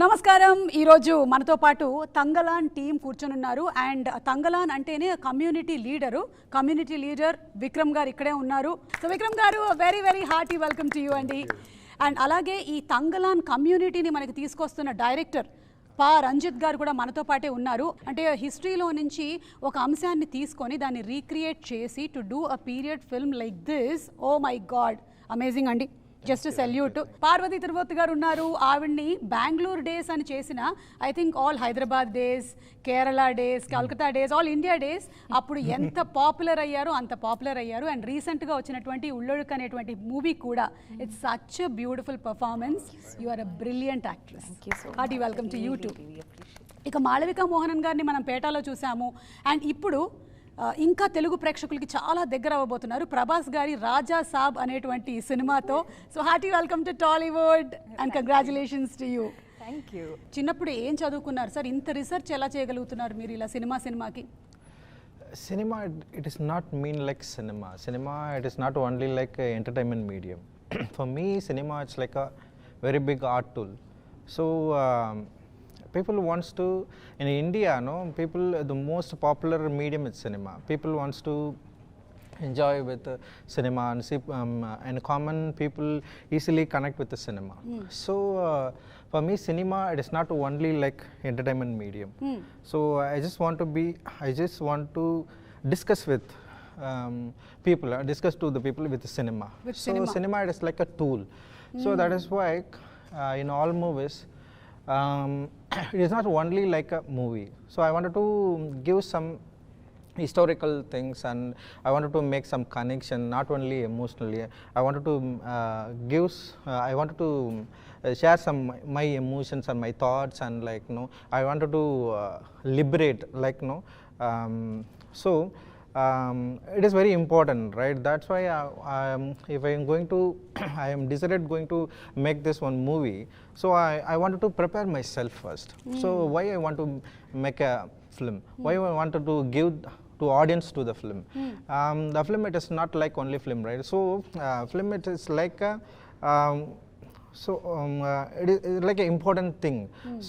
నమస్కారం ఈరోజు మనతో పాటు తంగలాన్ టీం కూర్చొనున్నారు అండ్ తంగలాన్ అంటేనే కమ్యూనిటీ లీడర్ విక్రమ్ గారు ఇక్కడే ఉన్నారు. So Vikram garu very very hearty welcome to you అండి. అండ్ అలాగే ఈ తంగలాన్ కమ్యూనిటీని మనకి తీసుకొస్తున్న డైరెక్టర్ రంజిత్ గారు కూడా మనతో పాటే ఉన్నారు. అంటే హిస్టరీలో నుంచి ఒక అంశాన్ని తీసుకొని దాన్ని రీక్రియేట్ చేసి to do a period film like this, oh my god amazing అండి. Just salute. పార్వతి తిరువత్తు గారు ఉన్నారు. ఆవిడ్ని బెంగళూరు డేస్ అని చేసిన I think all Hyderabad days, Kerala days, Calcutta days, all India days అప్పుడు ఎంత పాపులర్ అయ్యారో అంత పాపులర్ అయ్యారు. అండ్ రీసెంట్గా వచ్చినటువంటి ఉళ్ళొడుక్ అనేటువంటి మూవీ కూడా it's such a beautiful performance. You are a brilliant actress. Hearty welcome to you too. ఇక మాళవిక మోహనన్ గారిని మనం పేటలో చూసాము. అండ్ ఇప్పుడు ఇంకా తెలుగు ప్రేక్షకులకి చాలా దగ్గర అవ్వబోతున్నారు ప్రభాస్ గారి రాజా సాబ్ అనేటువంటి సినిమాతో. So hearty welcome to Tollywood and congratulations to you. Thank you. చిన్నప్పుడు ఏం చదువుకున్నారు సార్? ఇంత రీసెర్చ్ ఎలా చేయగలుగుతున్నారు మీరు ఇలా సినిమాకి? Cinema, it is not mean like cinema. Cinema, it is not only like a entertainment medium. For me, cinema it's like a very big art tool. So people wants to in India, people the most popular medium is cinema. People wants to enjoy with cinema and see, and common people easily connect with the cinema. So for me, cinema it is not only like entertainment medium. So I just want to discuss with people, discuss to the people with the cinema. Cinema it is like a tool. So that is why in all movies it is not only like a movie. So I wanted to give some historical things and I wanted to make some connection, not only emotionally. I wanted to share some my emotions and my thoughts, and I wanted to liberate, it is very important, right? That's why if I am going to I am decided going to make this one movie, so I wanted to prepare myself first. So why I want to make a film, why I wanted to give to audience to the film. The film, it is not like only film, right? So film, it is like a it is like an important thing.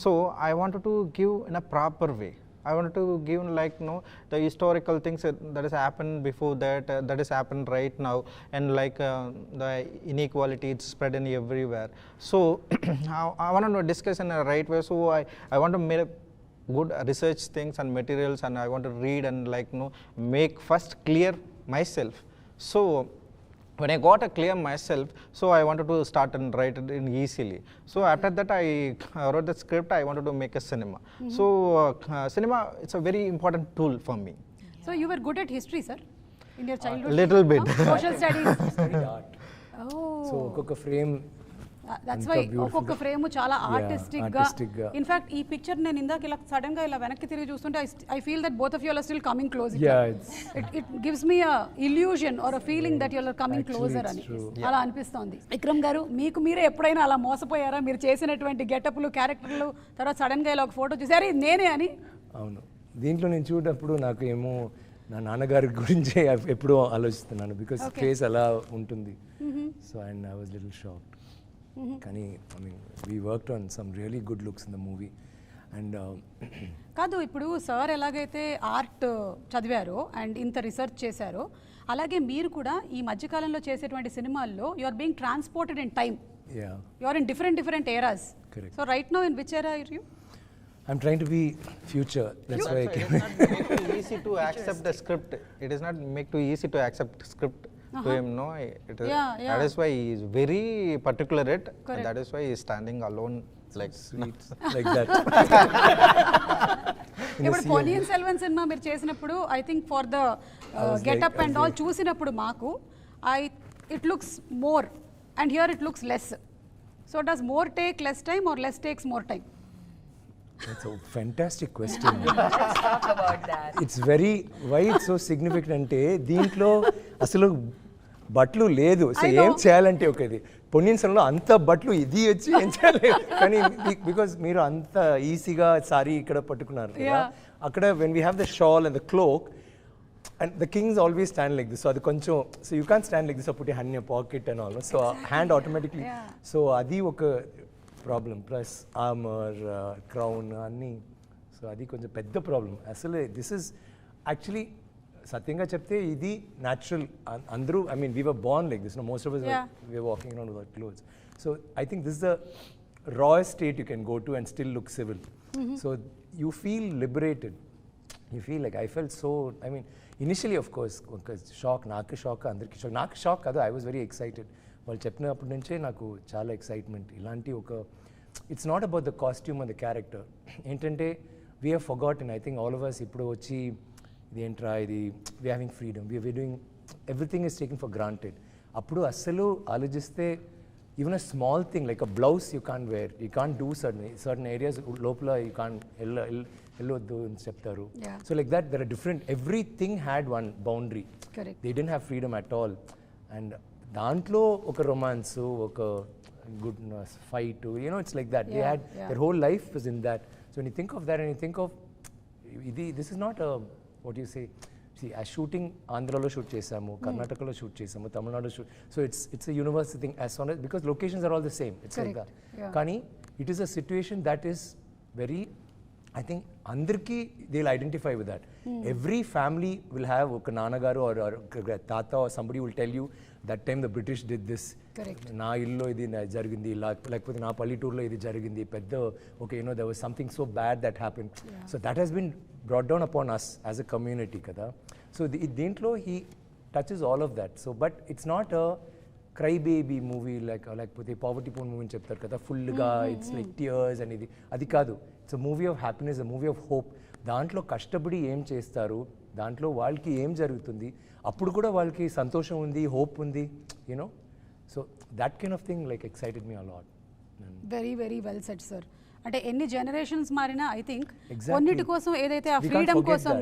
So I wanted to give in a proper way. I wanted to give the historical things that has happened before that has happened right now, and the inequality it's spread in everywhere. So I want to discuss in a right way. So I want to make good research things and materials, and I want to read and make first clear myself. So when I got a clear myself, so I wanted to start and write it in easily. So after that I wrote the script. I wanted to make a cinema. So cinema, it's a very important tool for me. So you were good at history, sir, in your childhood? Little bit. Social studies. Studied art. Oh. So ఒక్కొక్క frame that's why ఒక్కొక్క frame చాలా artistic గా. In fact ఈ picture నేను ఇందాక ఇలా sudden గా ఇలా వెనక్కి తిరిగి చూస్తుంటే I feel that both of you are still coming close. It gives me a illusion or a feeling that you are coming closer అని అలా అనిపిస్తోంది. విక్రమ్ గారు, మీకు మీరే ఎప్పుడైనా అలా మోసపోయారా? మీరు చేసినటువంటి గెటప్లు, క్యారెక్టర్లు, తర్వాత సడన్ గా ఇలా ఒక ఫోటో చూసారు ఇది నేనే అని? అవును, దీంట్లో నేను చూడప్పుడు నాకు ఏమో నా నాన్నగారి గురించి ఎప్పుడూ ఆలోచిస్తున్నాను, బికాస్ ఫేస్ అలా ఉంటుంది. So and I was little shocked. కానీ I mean we worked on some really good looks in the movie. And కాదు, ఇప్పుడు సార్ ఎలాగైతే ఆర్ట్ చదివారో అండ్ ఇంత రీసెర్చ్ చేశారో, అలాగే మీరు కూడా ఈ మధ్యకాలంలో చేసేటువంటి సినిమాల్లో you are being transported in time. You are in different eras. So right now in which era are you? I'm trying to be future. That's why I came. It is not make too easy to accept the script. It is not make too easy to accept script to him. No, that is why he is very particular and that is why he is standing alone like sweet like that. ఇప్పుడు Ponniyin Selvan cinema మీరు చేసినప్పుడు I think for the getup and all చూసినప్పుడు మాకు it looks more and here it looks less. So does more take less time or less takes more time? That's a fantastic question. Let's talk about that. It's very, why it's so significant అంటే దీంట్లో అసలు బట్టలు లేదు. So ఏం చేయాలంటే ఒకది పొన్నియిన్ సెల్వన్లో అంత బట్టలు ఇది వచ్చి ఏం చేయాలి, కానీ బికాజ్ మీరు అంత ఈజీగా సారీ ఇక్కడ పట్టుకున్నారు కదా, అక్కడ when we have the shawl and the cloak and the kings always stand like this, so adi koncham, so you can't stand like this or put your hand in your pocket and all, so hand automatically, so adi oka problem plus armour crown అన్నీ so అది కొంచెం పెద్ద problem అసలు this is actually సత్యంగా చెప్తే ఇది natural అందరూ I mean we were born like this most of we walking around with clothes so I think this the rawest state you can go to and still look civil. So you feel liberated. You feel like I felt so, I mean, initially of course, shock, నాకు shock అందరికి shock నాకు shock కదా I was very excited వాళ్ళు చెప్పినప్పటి నుంచే నాకు చాలా excitement ఇలాంటి ఒక it's not about the costume and the character ఏంటంటే we have forgotten I think all of us ఇప్పుడు వచ్చి ఇది ఏంట్రా ఇది we having freedom we doing everything is taking for granted అప్పుడు అస్సలు ఆలోచిస్తే even a small thing like a blouse you can't wear, you can't do certain areas lopala you can't elloddu అని చెప్తారు so like that there are different everything had one boundary. Correct. They didn't have freedom at all and దాంట్లో ఒక romance ఒక good fight you know it's like that they had their whole life was in that so when you think of that and you think of this is not a what do you say see a shooting ఆంధ్రాలో shoot చేసాము కర్ణాటకలో shoot చేసాము Tamil Nadu shoot so it's a universal thing as long as because locations are all the same it's like that కానీ it is a situation that is very I think అందరికీ they'll identify with that every family will have ఒక నాన్నగారు or తాత or somebody will tell you that time the British did this నా ఇల్లులో ఇది జరిగింది లేకపోతే నా పల్లెటూరులో ఇది జరిగింది పెద్ద okay you know there was something so bad that happened so that has been brought down upon us as a community kada so deentlo he touches all of that so but it's not a cry baby movie like pothe poverty porn movie cheptaru kada full ga it's like tears and idi adi kaadu it's a movie of happiness a movie of hope దాంట్లో కష్టపడి ఏం చేస్తారు దాంట్లో వాళ్ళకి ఏం జరుగుతుంది అప్పుడు కూడా వాళ్ళకి సంతోషం ఉంది హోప్ ఉంది you know so that kind of thing like excited me a lot very very well said sir అంటే ఎన్ని జనరేషన్స్ మారినా ఐ థింక్ కొన్నిటి కోసం ఏదైతే ఆ ఫ్రీడమ్ కోసం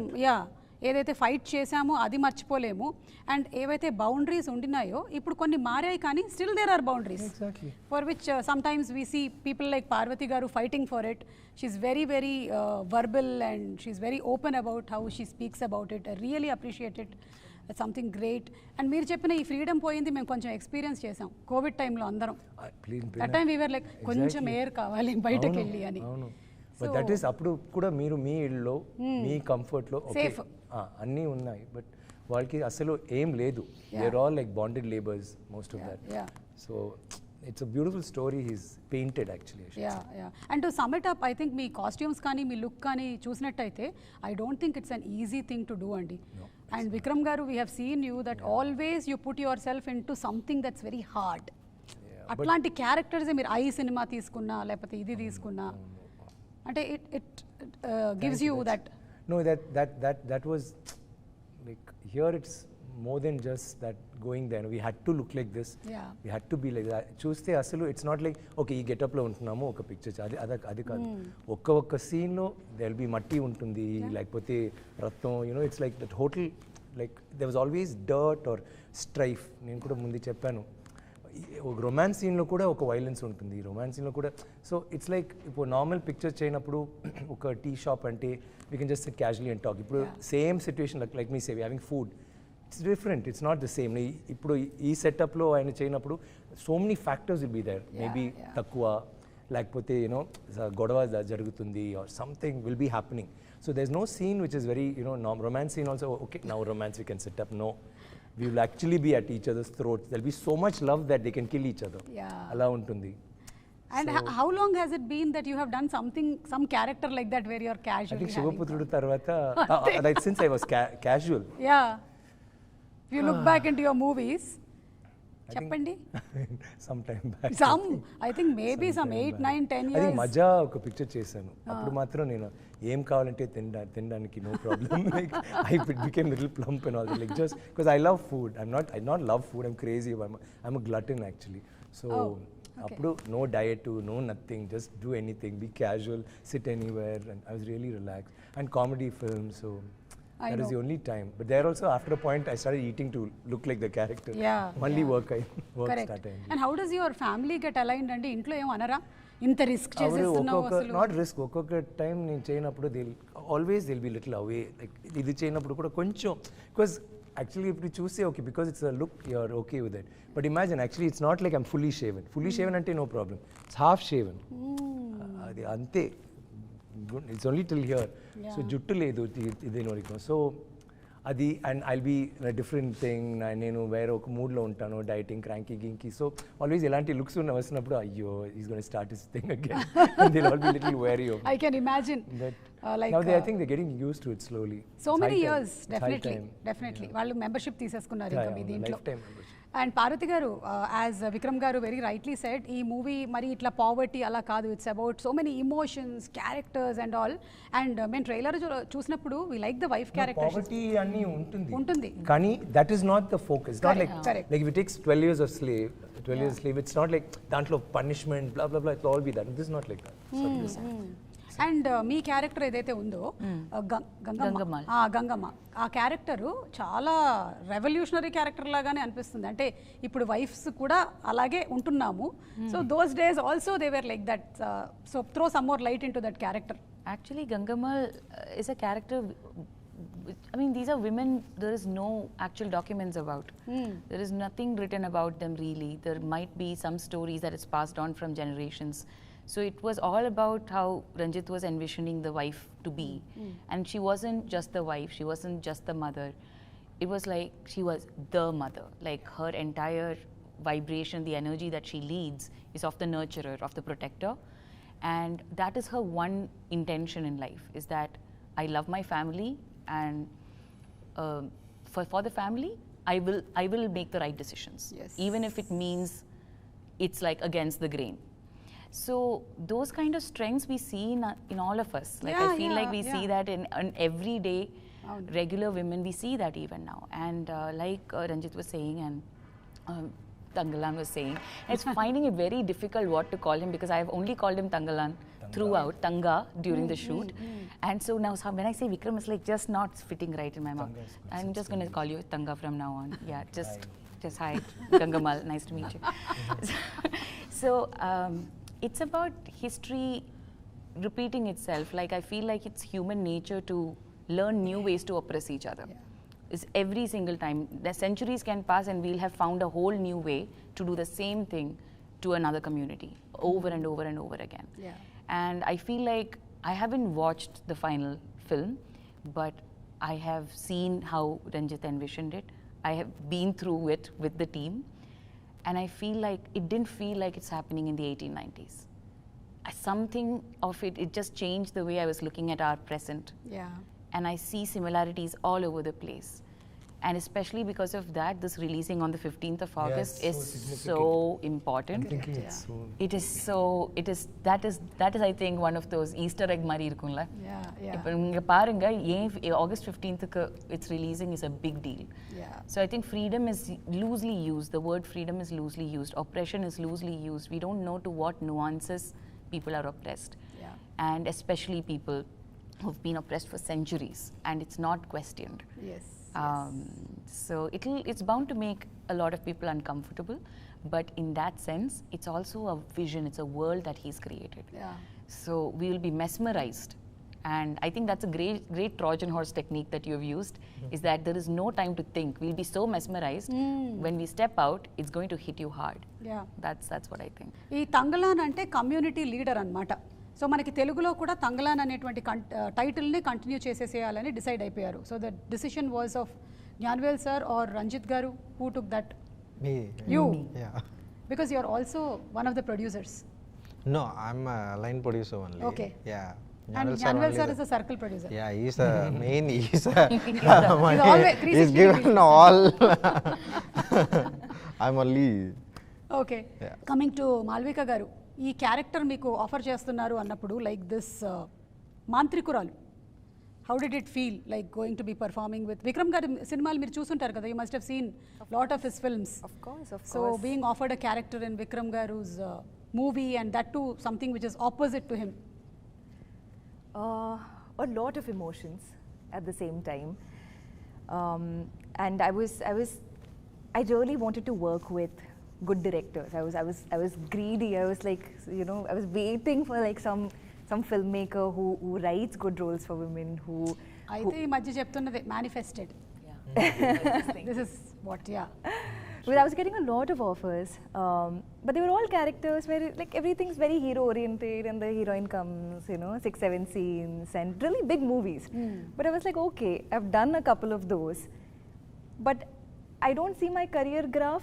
ఏదైతే ఫైట్ చేశామో అది మర్చిపోలేము అండ్ ఏవైతే బౌండరీస్ ఉండినాయో ఇప్పుడు కొన్ని మారాయి కానీ still there are boundaries for which sometimes we see people like Parvathy garu fighting for it she's very very verbal and she's very open about how she speaks about it I really appreciate it something great and మీరు చెప్పిన ఈ freedom పోయింది మేము కొంచెం experience చేసాం Covid టైంలో అందరం that time we are like కొంచెం ఎయిర్ కావాలి బయటకు వెళ్ళి అని బట్ దట్ ఈస్ అప్పుడు కూడా మీరు మీ ఇళ్ళలో మీ కంఫర్ట్లో సేఫ్ అన్నీ ఉన్నాయి బట్ వాళ్ళకి అసలు ఏం లేదు there all like bonded labours most of that so it's a beautiful story he's painted actually and to sum it up I think మీ కాస్ట్యూమ్స్ కానీ మీ లుక్ కానీ చూసినట్టయితే I don't think it's an easy thing to do అండి and Vikram garu we have seen you that always you put yourself into something that's very hard అట్లాంటి క్యారెక్టర్సే మీరు I cinema తీసుకున్నా లేకపోతే ఇది తీసుకున్నా అంటే it gives you that No, that was like here it's more than just that going there. We had to look like this. Yeah. We had to be like that. Chuste asalu it's not like okay ee get up lo untunnamo oka picture adi kaadu. Okka scene lo there will be matti untundi lekapothe ratham you know it's like that hotel like there was always dirt or strife. Nenu kuda mundi cheppanu. ఒక romance సీన్లో కూడా ఒక violence ఉంటుంది romance సీన్లో కూడా so it's like ఇప్పుడు normal picture చేయనప్పుడు ఒక టీ షాప్ అంటే we can just casually and talk ఇప్పుడు same situation like me save having food it's different it's not the same ఇప్పుడు ఈ సెటప్లో ఆయన చేయనప్పుడు so many factors will be there maybe తక్కువ లేకపోతే యూనో గొడవ జరుగుతుంది or something will be happening so there is no scene which is very you know romance scene also okay now romance we can set up no we will actually be at each other's throats. There will be so much love that they can kill each other. Alla untundi. And so, how long has it been that you have done some character like that where you are casual? I think Shivaputrudu tarvata like since I was casual. Yeah. If you look back into your movies, చెప్పండి sometime back. I think maybe some 8, 9, 10 years. I think మజా ఒక picture చేశాను అప్పుడు మాత్రం నేను ఏం కావాలంటే తినడానికి no problem like I became little plump and all that like just because I love food I not love food I'm crazy I'm a glutton actually so అప్పుడు no diet no nothing just do anything be casual sit anywhere and I was really relax and comedy film so that is the only time but there also after a point I started eating to look like the character only work started and how does your family get aligned andi intlo em anara inta risk chestunnao asalu not risk okka time నేను చేయనప్పుడు they'll be little away like ఇది చేయనప్పుడు కూడా కొంచెం because actually if you choose say okay because it's a look you're okay with it, but imagine actually it's not like I'm fully shaven ante no problem, it's half shaven. Adi ante, it's only till here. So juttu ledu ideno variko, so adi, and I'll be in a different thing, nenu vera oka mood lo untanu, dieting, cranky ginky, so always elanti looks unna vasinappudu ayyo he's going to start his thing again and they'll all be a little wary of me. I can imagine. But like now I think they're getting used to it slowly. So It's many high years, time. It's high definitely. time. వాళ్ళు membership తీసేసుకున్నారు ఇంకా మీ దీంట్లో. Lifetime membership. And Parvati గారు, as Vikram garu very rightly said, ఈ movie మరి ఇట్లా poverty అలా కాదు, it's about so many emotions, characters and all. And మేము ట్రైలర్ చూసినప్పుడు we like the wife character. Poverty అన్ని ఉంటుంది. కానీ కానీ that is not the focus. Not like Correct. like if it takes 12 years of slave, 12 years of slave, it's not like దాంట్లో punishment blah blah blah, it'll all be that. This is not like that. And me character ఏదైతే ఉందో గంగమ్మ, ఆ character చాలా revolutionary character లాగానే అనిపిస్తుంది. అంటే ఇప్పుడు wives కూడా అలాగే ఉంటున్నాము. So those days also they were like that. So throw some more light in to that character. Actually, Gangamma is a character. I mean, these are women there is no actual documents about. There is nothing written about them really. There might be some stories that is passed on from generations. So it was all about how Ranjith was envisioning the wife to be. And she wasn't just the wife, she wasn't just the mother. It was like she was the mother. Like her entire vibration, the energy that she leads is of the nurturer, of the protector. And that is her one intention in life, is that I love my family, and for the family, I will make the right decisions. Yes. Even if it means it's like against the grain. So those kind of strengths we see in all of us. Like I feel like we see that in everyday regular women, we see that even now. And like Ranjith was saying, and Thangalaan was saying, it's finding it very difficult what to call him, because I have only called him Thangalaan throughout, Thanga, during the shoot. And so now when I say Vikram, it's like just not fitting right in my mouth. I'm just going to call you Thanga from now on. Yeah, just hi, Gangamal, nice to meet you. So it's about history repeating itself. Like I feel like it's human nature to learn new ways to oppress each other. It's every single time. The centuries can pass and we'll have found a whole new way to do the same thing to another community over and over and over again. And I feel like I haven't watched the final film, but I have seen how Ranjith envisioned it. I have been through it with the team. And I feel like it didn't feel like it's happening in the 1890s. Something of it just changed the way I was looking at our present. And I see similarities all over the place. And especially because of that, this releasing on the 15th of August is so important. I'm thinking it's so... That is I think one of those Easter egg mari irukumla. Ipo inga parunga August 15th it's releasing is a big deal. So I think freedom is loosely used. The word freedom is loosely used. Oppression is loosely used. We don't know to what nuances people are oppressed. And especially people who've been oppressed for centuries, and it's not questioned. So it's bound to make a lot of people uncomfortable, but in that sense, it's also a vision, it's a world that he's created. So we will be mesmerized, and I think that's a great Trojan horse technique that you have used, is that there is no time to think. We'll be so mesmerized. When we step out, it's going to hit you hard. That's what I think. ఈ తంగలాన్ అంటే community leader అన్నమాట. So మనకి తెలుగులో కూడా తంగలాన్ అనేటువంటి టైటిల్ని continue చేసేసేయాలని decide అయిపోయారు. So the decision was of Gnanavel sir or Ranjith garu? Who took that? Me. You? Yeah. Because you are also one of the producers. No, I'm a line producer only. Okay. Yeah. And Gnanvel sir is a circle producer. Yeah, he's the main. He's He's given all. I'm only. Okay. Coming to Malvika garu, ఈ character మీకు offer చేస్తున్నారు అన్నప్పుడు like this మాంత్రికురాలు, how did it feel like going to be performing with Vikram గారి సినిమాలు మీరు చూసుంటారు కదా, you must have seen lot of his films. Of course. So being offered a character in Vikram గారు's movie and that to something which is opposite to him. A lot of emotions at the same time, and I really wanted to work with good directors. I was greedy. I was like, you know, I was waiting for like some filmmaker who writes good roles for women, who అయితే ఈ మధ్య చెప్తున్నదే manifested. This is what, yeah. Well, I was getting a lot of offers, but they were all characters where like everything's very hero oriented, and the heroine comes, 6-7 scenes, and really big movies. But I was like, okay, I've done a couple of those, but I don't see my career graph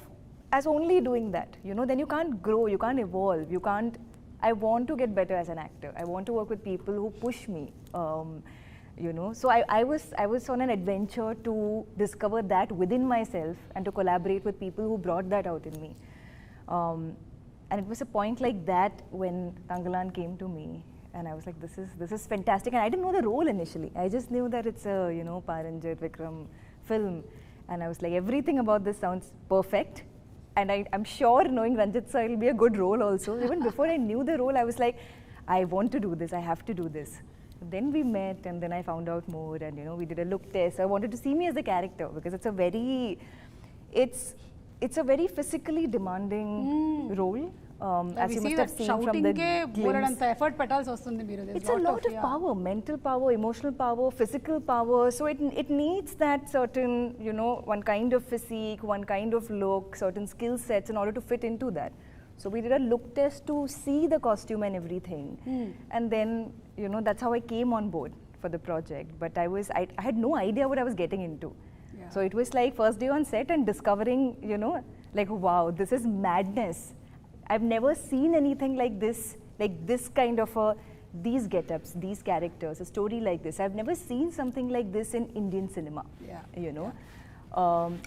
as only doing that. Then you can't grow, you can't evolve, you can't. I want to get better as an actor. I want to work with people who push me. So I was on an adventure to discover that within myself and to collaborate with people who brought that out in me. And it was a point like that when Thangalaan came to me, and I was like, this is fantastic. And I didn't know the role initially. I just knew that it's a Ranjith, Vikram film, and I was like, everything about this sounds perfect. And I'm sure, knowing Ranjith sir, it'll be a good role also. Even before I knew the role, I was like, I want to do this. I have to do this. Then we met, and then I found out more, and we did a look test. I wanted to see me as the character because it's a very physically demanding role. As you must have seen from the glimpse. Effort petals vastundi meeru. It's a lot of power, mental power, emotional power, physical power. So it needs that certain, one kind of physique, one kind of look, certain skill sets in order to fit into that. So we did a look test to see the costume and everything. And then, that's how I came on board for the project. But I had no idea what I was getting into. Yeah. So it was like first day on set and discovering, like, wow, this is madness. I've never seen anything like this kind of these get-ups, these characters, a story like this. I've never seen something like this in Indian cinema,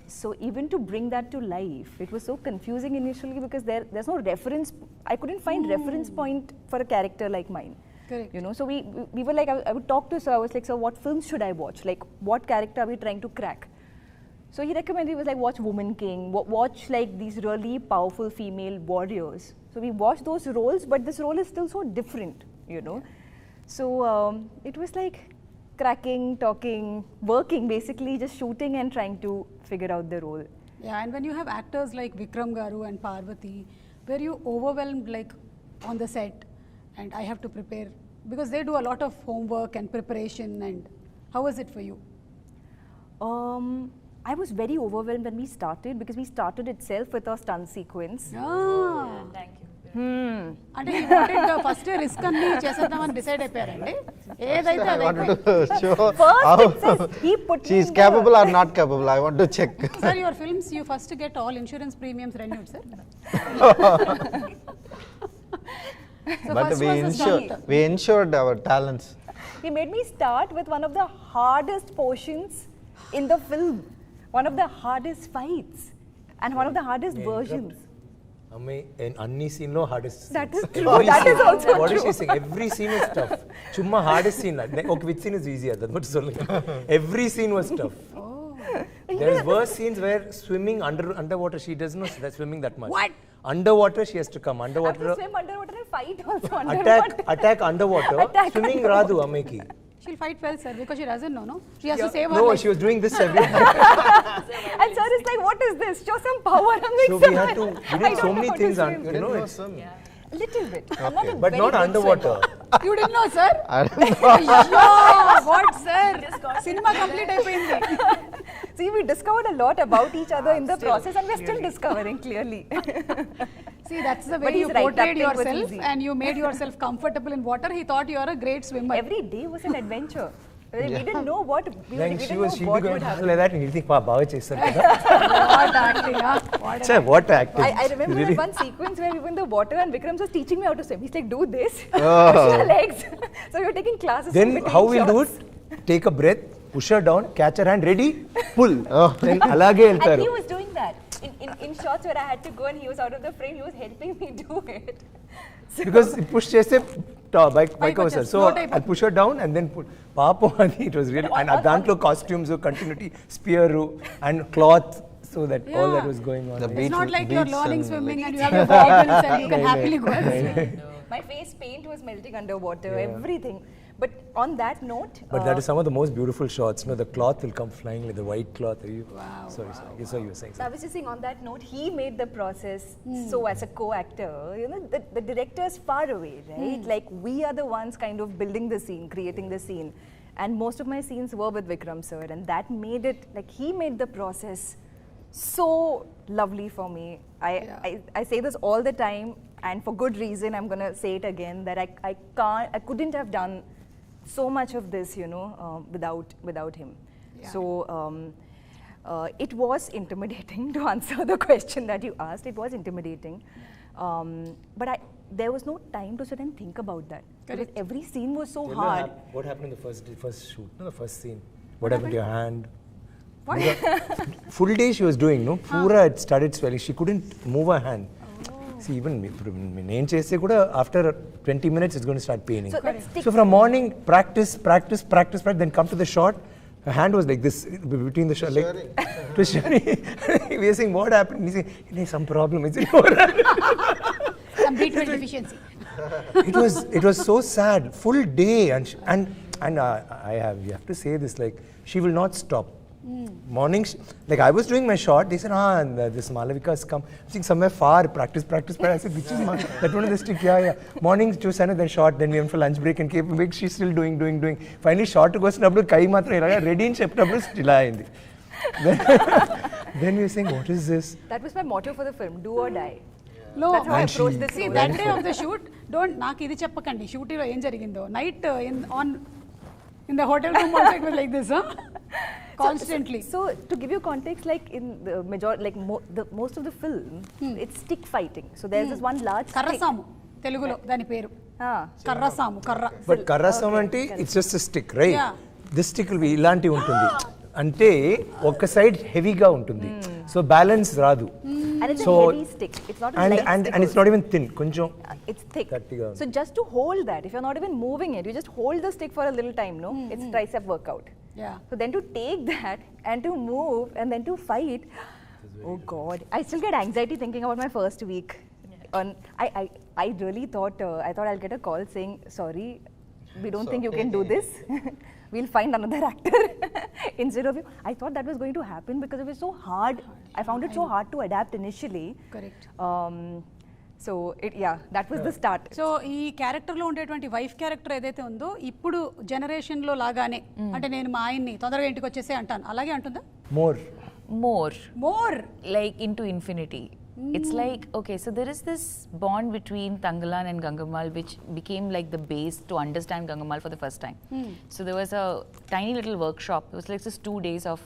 So even to bring that to life, it was so confusing initially because there's no reference. I couldn't find reference point for a character like mine. Correct. So we were like, I would talk to sir. I was like, so what films should I watch? Like, what character are we trying to crack? So he recommended, he was like, watch Woman King, watch like these really powerful female warriors. So we watched those roles, but this role is still so different, So it was like cracking, talking, working, basically just shooting and trying to figure out the role. Yeah, and when you have actors like Vikram Garu and Parvathy, were you overwhelmed like on the set and I have to prepare? Because they do a lot of homework and preparation, and how was it for you? I was very overwhelmed when we started because we started itself with a stunt sequence. Thank you. అంటే he wanted the first risk అన్ని చేసేద్దామని decide అయిపోయారండి ఏదైతే show first it says he put she is capable or not capable. I want to check. Sir, your films you first get all insurance premiums renewed, sir. So But we ensured our talents. He made me start with one of the hardest portions in the film, one of the hardest fights, and one of the hardest versions. In any scene, no hardest. That is true. That is also true. What is she saying? Every scene is tough. Chumma hardest scene. Okay, which scene is easier? That's what I'm saying. Every scene was tough. There's worse scenes where swimming underwater, she doesn't know that's swimming that much. What? Underwater, she has to come. I have Underwater. to swim underwater and fight also underwater. Attack underwater. Swimming radu ameki. She'll fight well, sir, because she doesn't know, no? She has to save her No, life. she was doing this every time. And sir is like, what is this? Show some power. I'm like, So sir, we did so many things. It's a little bit. I'm not a but very not good underwater. You didn't know, sir? I don't know. Yeah, what, sir? Cinema complete అయిపోయింది. See, we discovered a lot about each other in the process, and we're still discovering clearly. See, that's the But way he's you right, portrayed that thing was yourself easy. and you made yourself comfortable in water. He thought you are a great swimmer. Every day was an adventure. We didn't know what we Then didn't she'd know be what going would happen. like that and he'll think, baga chesaru kada. What acting, huh? What Chai, what acting. I remember that one sequence where we were in the water and Vikram was teaching me how to swim. He's like, do this, Oh. push your legs. So we were taking classes. Then in between how we'll do shots. it? Take a breath, push her down, catch her hand, ready, pull. Then alage And eltaru. he was doing that. In shots where I had to go and he was out of the frame, he was helping me do it. So Because push chese bike over. So slow type. I'll push her down and then pull. Papo ani, it was really, and dantlo costumes, continuity, spear and cloth, so that all that was going on. The It's beach not like you're beats learning and swimming and you have your goggles and you can happily go and swim. my face paint was melting underwater, everything. But on that note, But that is some of the most beautiful shots. No, the cloth will come flying, like the white cloth. Wow, Sorry. So you were saying I was just saying on that note, he made the process so as a co-actor, the director is far away, right? Like we are the ones kind of building the scene, creating the scene. And most of my scenes were with Vikram sir, and that made it, like, he made the process so lovely for me. I say this all the time, and for good reason. I'm going to say it again, that I couldn't have done so much of this, you know, without him. Yeah. So it was intimidating, to answer the question that you asked. It was intimidating, but there was no time to sit and think about that. Because every scene was so hard. What happened in the first shoot? No, the first scene. What happened to your hand? What? Full day she was doing, no? Pura it started swelling. She couldn't move her hand. See, even నేను చేస్తే కూడా after 20 minutes it's going to start paining. So from morning practice, then come to the shot. Her hand was like this between the shot, like it was sharing. We were saying, what happened? He said, "There's some problem. It's in your hand." Some B12 deficiency. It was so sad. Full day, and you have to say this, like, she will not stop. Mornings, like I was doing my shot, they said, this Malvika's come. I think somewhere far, practice. I said, which is that one of the stick? Yeah. Mornings, Chusana, then shot, then we went for lunch break and came back. She's still doing. Finally, shot goes to Kai Matra, ready in Cheptablu, still. Then we were saying, what is this? That was my motto for the film, do or die. No, that's how I approached this. See, that day of the shoot, నాకు ఇది చెప్పకండి, shoot లో ఏం జరిగిందో. Night in the hotel room also it was like this, huh? Constantly. So to give you context, like in the most of the film, it's stick fighting. So there's this one large stick. కర్రసాము తెలుగులో దాని పేరు. కర్రసాము, కర్ర. But కర్రసాము అంటే it's just a stick, right? Yeah. This stick will be ఇలాంటి ఉంటుంది. అంటే ఒక side హెవీగా ఉంటుంది. So balance రాదు. And it's a heavy stick. It's not a light stick. And it's not even thin. కొంచెం it's thick. గట్టిగా. So just to hold that, if you're not even moving it, you just hold the stick for a little time, no? It's tricep workout. Yeah. So then to take that and to move and then to fight, oh God, I still get anxiety thinking about my first week. I really thought I'll get a call saying, sorry, we don't think you can do this. We'll find another actor instead of you. I thought that was going to happen because it was so hard. I found it so hard to adapt initially. Correct. So that was the start. So ఈ క్యారెక్టర్లో ఉండేటువంటి wife character ఏదైతే ఉందో ఇప్పుడు జనరేషన్లో లాగానే, అంటే నేను మా ఆయన్ని తొందరగా ఇంటికి వచ్చేసే anటాను, అలాగే అంటుందా? More like into infinity. It's like, okay, so there is this bond between Thangalaan and Gangamal which became like the base to understand Gangamal for the first time. So there was a tiny little workshop. It was like just 2 days of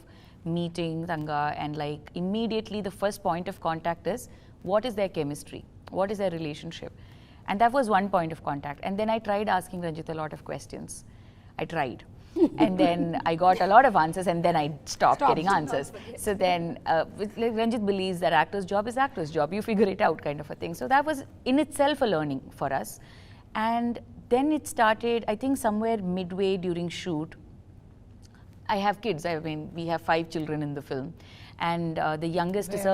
meeting Thanga, and like immediately the first point of contact is, what is their chemistry? What is their relationship? And that was one point of contact. And then I tried asking Ranjith a lot of questions. I tried. And then I got a lot of answers, and then I stopped getting answers. So then like Ranjith believes that actor's job is actor's job. You figure it out, kind of a thing. So that was in itself a learning for us. And then it started, I think somewhere midway during shoot. I have kids. I mean, we have 5 children in the film. And the youngest is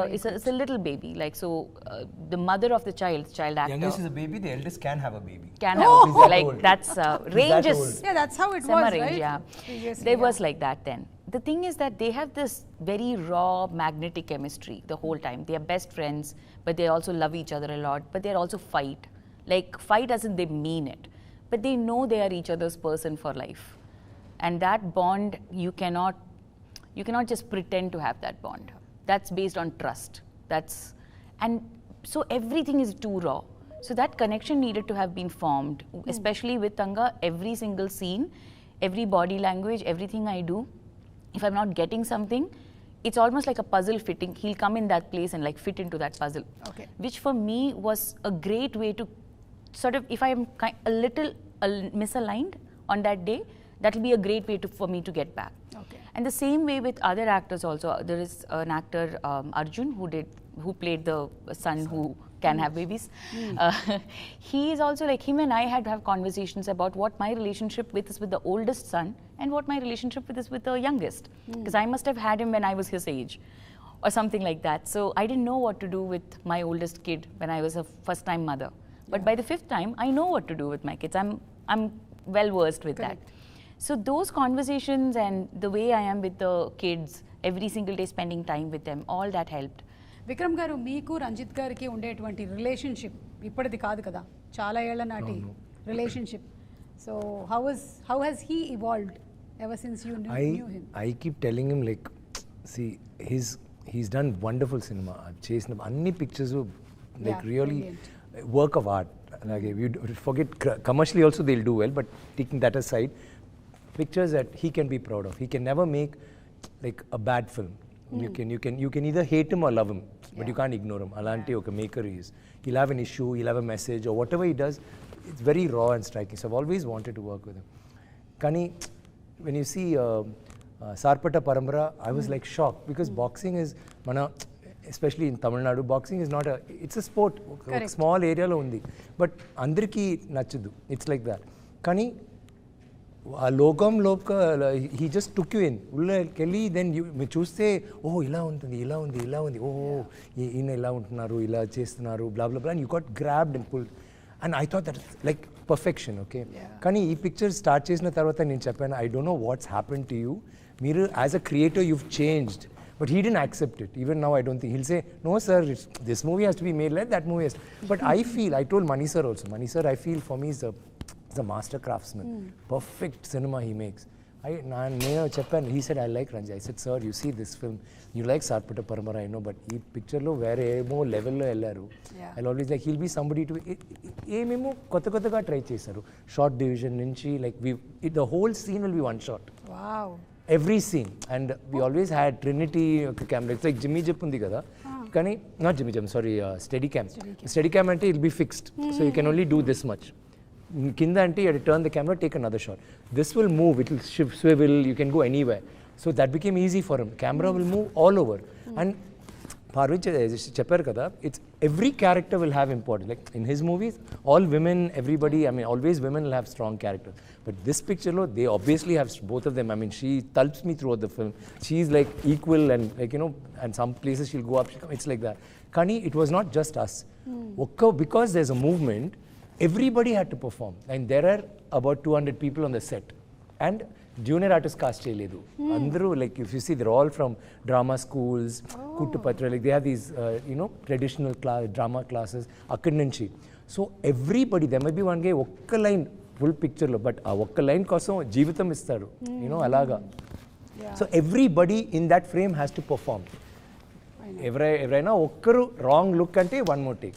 a little baby. Like, so the mother of the child actor. Youngest is a baby, the eldest can have a baby. Can have a baby. Like, that's ranges. Yeah, that's how it was, range, right? Yeah. There was like that then. The thing is that they have this very raw magnetic chemistry the whole time. They are best friends, but they also love each other a lot. But they also fight. Like, fight as in they mean it. But they know they are each other's person for life. And that bond, you cannot just pretend to have that bond. That's based on trust. And so everything is too raw. So that connection needed to have been formed, especially with Thanga. Every single scene, every body language, everything I do, if I'm not getting something, it's almost like a puzzle fitting. He'll come in that place and like fit into that puzzle. Okay. Which for me was a great way to sort of, if I am a little misaligned on that day, that will be a great way for me to get back. Okay. And the same way with other actors also. There is an actor, Arjun, who played the son who can have babies. He is also like, him and I had to have conversations about what my relationship is with the oldest son and what my relationship is with the youngest. Because I must have had him when I was his age or something like that. So I didn't know what to do with my oldest kid when I was a first-time mother. But by the 5th time, I know what to do with my kids. I'm well versed with that. So those conversations and the way I am with the kids, every single day spending time with them, all that helped. Vikram గారు, మీకు రంజిత్ గారికి ఉండేటువంటి relationship ఇప్పటిది కాదు కదా, చాలా ఏళ్ల నాటి relationship. So how has he evolved ever since you knew him? I keep telling him like, see, he's done wonderful cinema. I've chased him. Anni pictures were like really work of art. Like, you forget commercially also they'll do well, but taking that aside, pictures that he can be proud of. He can never make like a bad film. You can either hate him or love him, but you can't ignore him. Alanti oka maker he is. He'll have an issue, he'll have a message, or whatever he does, it's very raw and striking. So I've always wanted to work with him. Kani, when you see Sarpata Parambara, I was like shocked because boxing is, especially in Tamil Nadu, boxing is not it's a sport, a small area lo undi, but andariki nachadu. It's like that. Kani, he just took you in. Kelly, then you choose oh, ila undi, oh, ila untunaru, ila chestunaru, blah blah blah, and you got grabbed and pulled. And I thought that's like perfection, okay? Kani, ee picture start chesina tarvata nenu cheppanu, I don't know what's happened to you. Meeru, as a creator, you've changed. But he didn't accept it. Even now, I don't think. He'll say, no, sir, this movie has to be made like that movie has to. But I feel, I told Mani sir also, Mani sir, I feel for me is a master craftsman. Perfect cinema he makes. He said, I like Ranjith. I said, sir, you see this film, you like Sarpata Parambara, I know, but this picture lo vere more level lo ellaru. I'll always like, he'll be somebody to, kotta try chesaru. Short division, nunchi, like the whole scene will be one shot. Wow. Every scene, and we always had Trinity camera. It's like Jimmy Jip undi kada. Kani, not Jimmy Jip, sorry, Steadicam. Steadicam ante it'll be fixed, so you can only do this much. Kinda ante you have to turn the camera, take another shot. This will move, it will shift, swivel, you can go anywhere. So that became easy for him. Camera will move all over. And Parvathy kada, it's every character will have importance. Like in his movies, all women, everybody, I mean, always women will have strong characters. But this picture, they obviously have both of them. I mean, she tulps me throughout the film. She's like equal and like, you know, and some places she'll go up, it's like that. Kani, it was not just us. Because there's a movement, everybody had to perform. And there are about 200 people on the set. And junior artist cast cheyaledu. Andru, like if you see, they're all from drama schools, Kuttupatra, like they have these, you know, traditional drama classes, akkad nunchi. So everybody, there might be one guy, okka line, full picture lo, but okka line kosam jeevitam istaru, you know, alaga. So everybody in that frame has to perform. Everyna okkaru wrong look ante one more take.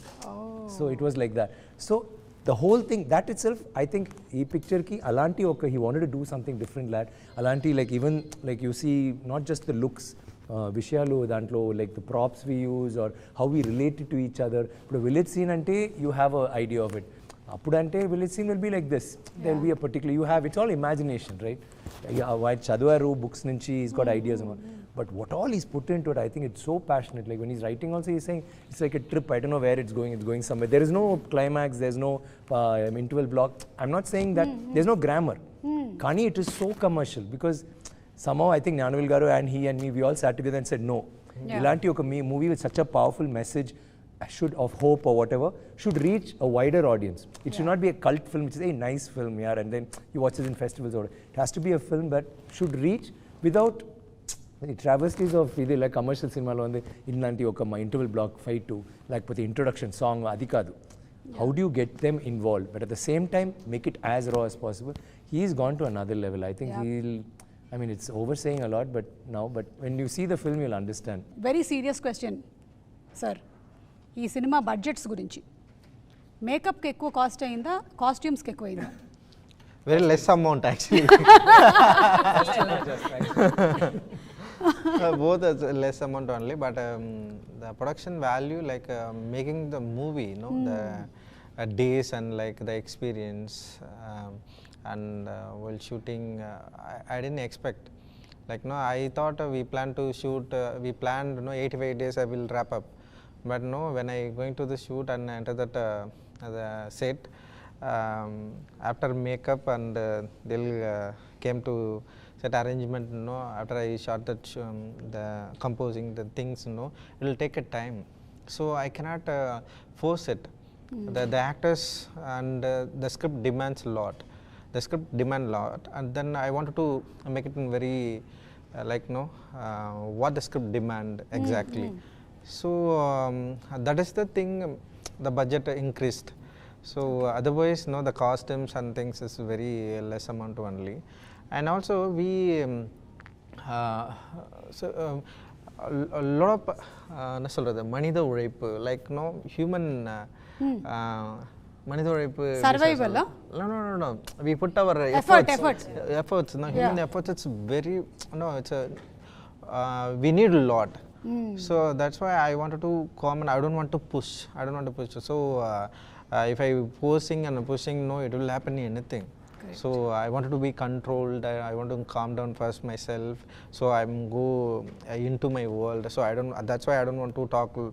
So it was like that. So the whole thing, that itself, I think, ee picture ki alanti oka, he wanted to do something different, lad. Alanti, like even like you see, not just the looks, Vishayalu dantlo, like the props we use or how we relate to each other. But a village scene ante, you have an idea of it. Apudante village scene will be like this. There will be a particular, you have, it's all imagination, right? Why Chaduaru books nunchi, he's got ideas and all. But what all he's put into it, I think it's so passionate. Like when he's writing also, he's saying, it's like a trip, I don't know where it's going somewhere. There is no climax, there's no interval block. I'm not saying that, there's no grammar. Kani, it is so commercial because somehow I think Nyanavil Garu and he and me, we all sat together and said, no. Ilanti oka movie with such a powerful message, of hope or whatever, should reach a wider audience. It should not be a cult film, which is a nice film, and then you watch it in festivals or whatever. It has to be a film that should reach without the travesties of either like commercial cinema lo ande illanti oka interval block fight to like the introduction song adi kadu. How do you get them involved, but at the same time make it as raw as possible? He's gone to another level. I think he'll, I mean, it's oversaying a lot, but when you see the film, you'll understand. Very serious question, sir. ఈ cinema budgets గురించి మేకప్కి ఎక్కువ cost అయిందా, కాస్ట్యూమ్స్కి ఎక్కువ అయిందా? Very less amount actually. Both is less amount only, but the production value, like making the movie, you know, the days and like the experience, and while shooting, I didn't expect. Like no, I thought we planned to shoot, we planned, you know, 85 days I will wrap up. But no, when I going to the shoot and enter that the set, after makeup and they'll came to set arrangement, you know, after I shot that the composing the things, you know, it will take a time. So I cannot force it. The actors and the script demands a lot. The script demand a lot, and then I wanted to make it in very like no what the script demand exactly. So that is the thing, the budget increased. So otherwise, no, the costumes and things is very less amount only, and also we a lot of என்ன சொல்றது மனித உழைப்பு like no human மனித உழைப்பு survival no we put our efforts no human efforts it's very no it's a we need a lot. So that's why I wanted to comment. I don't want to push. So if I posing and pushing, no, it will happen anything. Correct. So I wanted to be controlled. I want to calm down first myself. So I'm go into my world. So I don't. That's why I don't want to talk a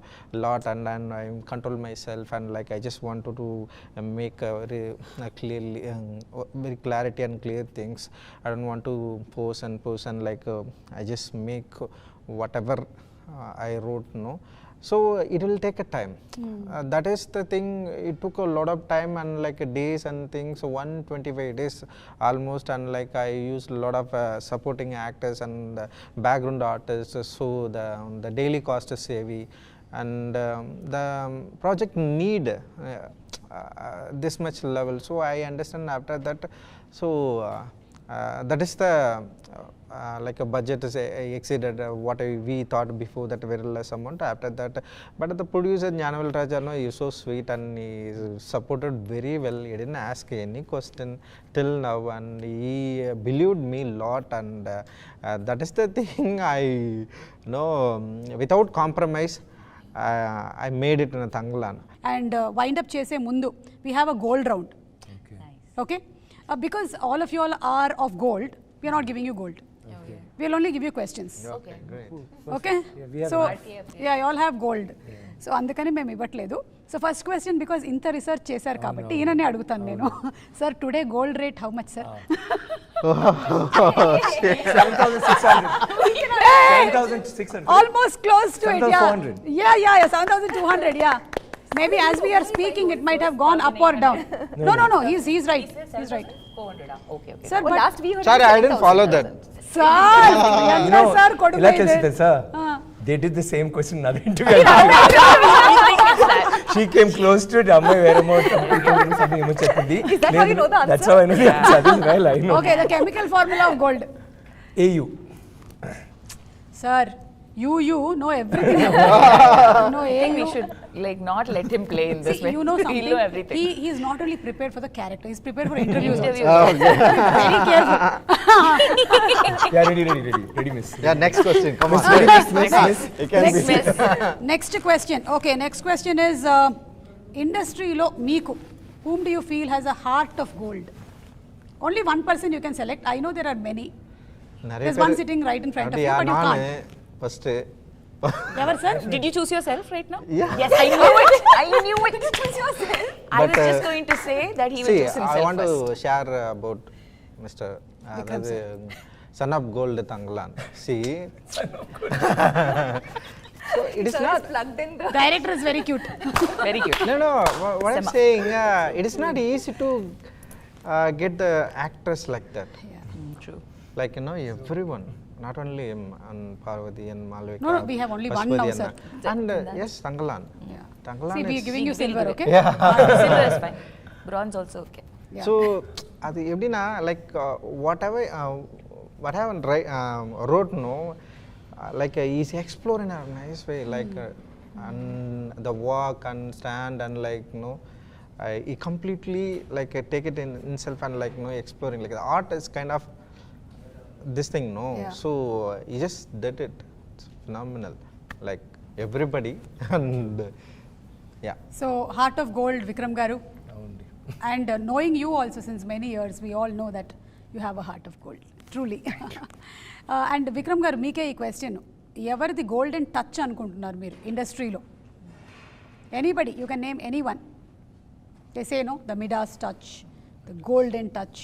lot and I control myself and like I just wanted to make a very clearly, very clarity and clear things. I don't want to pose and like I just make whatever I wrote, no. So it will take a time. That is the thing. It took a lot of time and like days and things. So 125 days almost, and like I used a lot of supporting actors and background artists. So the daily cost is heavy, and the project need this much level. So I understand after that. So that is the like a budget is exceeded what we thought before, that very less amount after that. But the producer Janavel Raja, no, he is so sweet and he supported very well. He didn't ask any question till now and he believed me a lot, and that is the thing. I know without compromise I made it in a Thangalaan. And wind up chese mundu we have a gold round. Okay. Nice. Okay, because all of you all are of gold, we are not giving you gold. Okay. We will only give you questions. Okay, great. Okay, we have so RTF, yeah, you all have gold. So అందుకని మేము ఇవ్వట్లేదు. So first question, because ఇంత research చేశారు కాబట్టి ఈయననే అడుగుతాను నేను. Sir today gold rate how much sir? 7,600. Almost close to it. 7,400. Yeah, 7,200. Yeah. Maybe as we are speaking, it might have gone up or down. No. He's right. He's right. 400. Okay. Sir, But but last we heard Sorry, I didn't follow that. sir, You know, sir, కొడుకు ఇలా ఇది. తెలిసింది sir, they did the same question in other interview. She came close to it. అమ్మాయి వేరే something ఏమో చెప్పింది. Is that how you know the answer? That's how I know the answer. That is well, I know. Okay, the chemical formula of gold. AU. Sir, you know everything. No, I think we should like not let him play in this See, way. you know He'll something. know everything. He is not only prepared for the character, he's prepared for interviews also. Interviews. Very careful. Yeah, ready, miss. Yeah, next question. Come on. Miss. You can Next be. miss. Next question. Okay, next question is industry lo meeku, whom do you feel has a heart of gold? Only one person you can select. I know there are many. There's one sitting right in front of you, but you can't. First. Ever, sir? Did you choose yourself right now? Yeah. Yes, I knew it. Did you choose yourself? I was But, just going to say that he will See, choose himself I want first. to share about Mr. Vikram, the son of gold Thangalaan. See, so it is Sir not. is plugged in the Director is very cute. Very cute. No. What I'm Sema. saying, it is not easy to get the actors like that. True. Like everyone. Not only him and Parvathy and Malvika. No, we have only one now, sir. And yes, Thangalaan. Yeah. Thangalaan. See, we are is- giving you silver, okay? Silver is fine. Bronze also okay. Yeah. So அது எப்படின்னா like whatever what I wrote like he's exploring in a nice way, like and the walk and stand and like he completely like take it in himself and like exploring, like the art is kind of this thing Yeah. So he just did it. It's phenomenal, like everybody. And yeah, So, heart of gold, Vikram garu. And knowing you also since many years, we all know that you have a heart of gold, truly. And Vikram garu, మీకే ఈ question, ఎవరిది golden touch అనుకుంటున్నారు మీరు ఇండస్ట్రీలో? Anybody, you can name any one. They say know the Midas touch, the golden touch.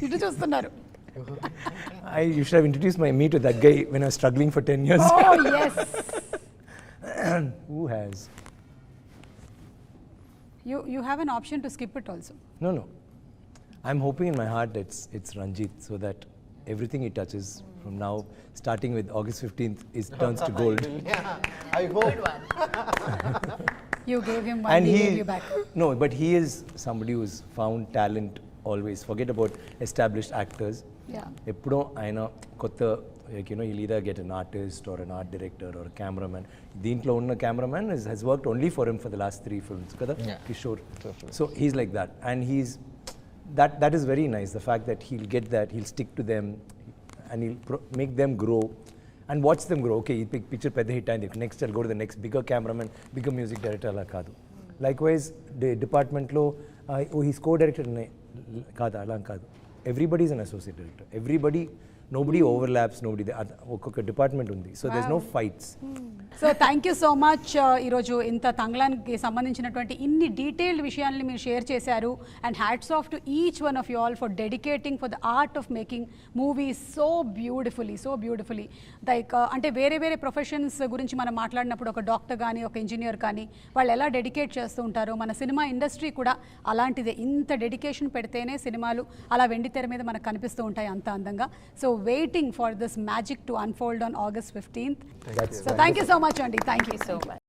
ఇటు చూస్తున్నారు. You should have introduced me to that guy when I was struggling for 10 years. Oh yes. Who has? You have an option to skip it also. No. I'm hoping in my heart that it's Ranjith, so that everything he touches from now, starting with August 15th, turns to gold. I hope. You gave him one, And he gave you back. No, but he is somebody who's found talent always. Forget about established actors. Yeah. ఎప్పుడో ఆయన కొత్త like you know you'll either get an artist or an art director or a cameraman. దీంట్లో ఉన్న cameraman has worked only for him for the last 3 films kada Kishore. So he's like that, and he's that is very nice, the fact that he'll get that, he'll stick to them and he'll make them grow and watch them grow. Okay, ఈ picture పెద్ద hit అయింది, next I'll go to the next bigger cameraman, bigger music director అలా కాదు. Likewise డిపార్ట్మెంట్లో he's co-director కాదు, అలా కాదు. Everybody is an associate director. Nobody overlaps, ఒక్కొక్క డిపార్ట్మెంట్ ఉంది. So there's no fights. So thank you so much ఈరోజు ఇంత తంగలాన్కి సంబంధించినటువంటి ఇన్ని డీటెయిల్డ్ విషయాల్ని మీరు షేర్ చేశారు. And hats off to each one of you all for dedicating for the art of making movies so beautifully like అంటే వేరే professions గురించి మనం మాట్లాడినప్పుడు ఒక డాక్టర్ కానీ ఒక ఇంజనీర్ కానీ వాళ్ళు ఎలా డెడికేట్ చేస్తూ ఉంటారో, మన సినిమా ఇండస్ట్రీ కూడా అలాంటిదే. ఇంత డెడికేషన్ పెడితేనే సినిమాలు అలా వెండి తెర మీద మనకు కనిపిస్తూ ఉంటాయి అంత అందంగా. So waiting for this magic to unfold on August 15th. So thank you so much, Andy. Thank you so much.